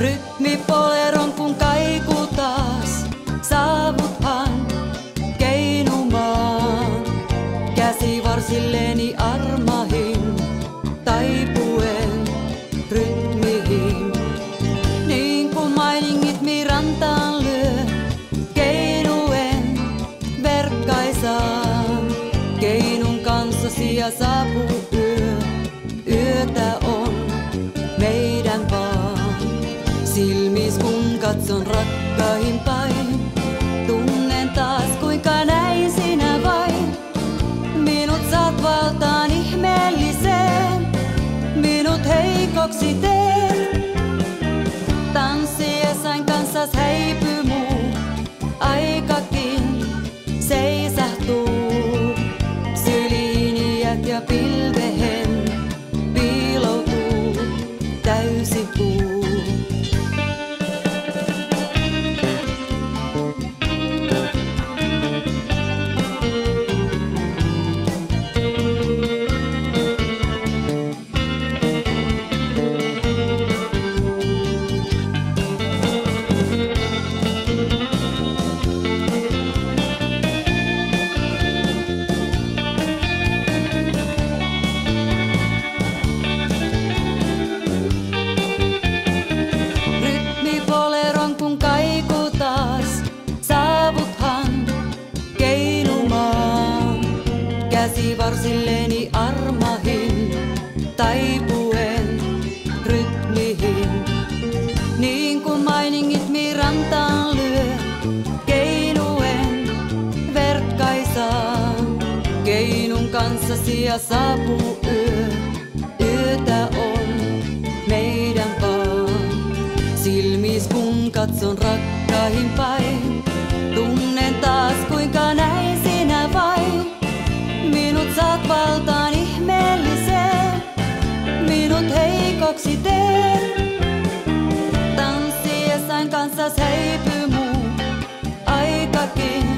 Rytmipoleron kun kaiku taas, saavuthan keinumaan. Käsivarsilleni armahin, taipuen rytmihin. Niin kun mainingit mi rantaan lyö, keinuen verkkaisaan. Keinun kanssasi ja saapuu yö, yötä on meidän vaan. Silmis kun katson rakkaihin päin, tunnen taas kuinka näin sinä vain. Minut saat valtaan ihmeelliseen, minut heikoksi teen. Tanssiessain kanssas häipyy muu, aikakin seisahtuu. Syliini jäät ja pilvehen piiloutuu täysi puu. Rytmipoleron kun kaiku taas, saavuthan keinumaan. Käsivarsilleni armahin, taipuen rytmihin. Niin kun mainingit mi rantaan lyö, keinuen verkkaisaan. Keinun kanssasi ja saapuu yö, yötä on meidän vaan. Silmis kun katson rakkaihin päin, tunnen taas kuinka näin sinä vain. Minut saat valtaan ihmeelliseen, minut heikoksi teen. Tanssiessain kanssas häipyy muu, aikakin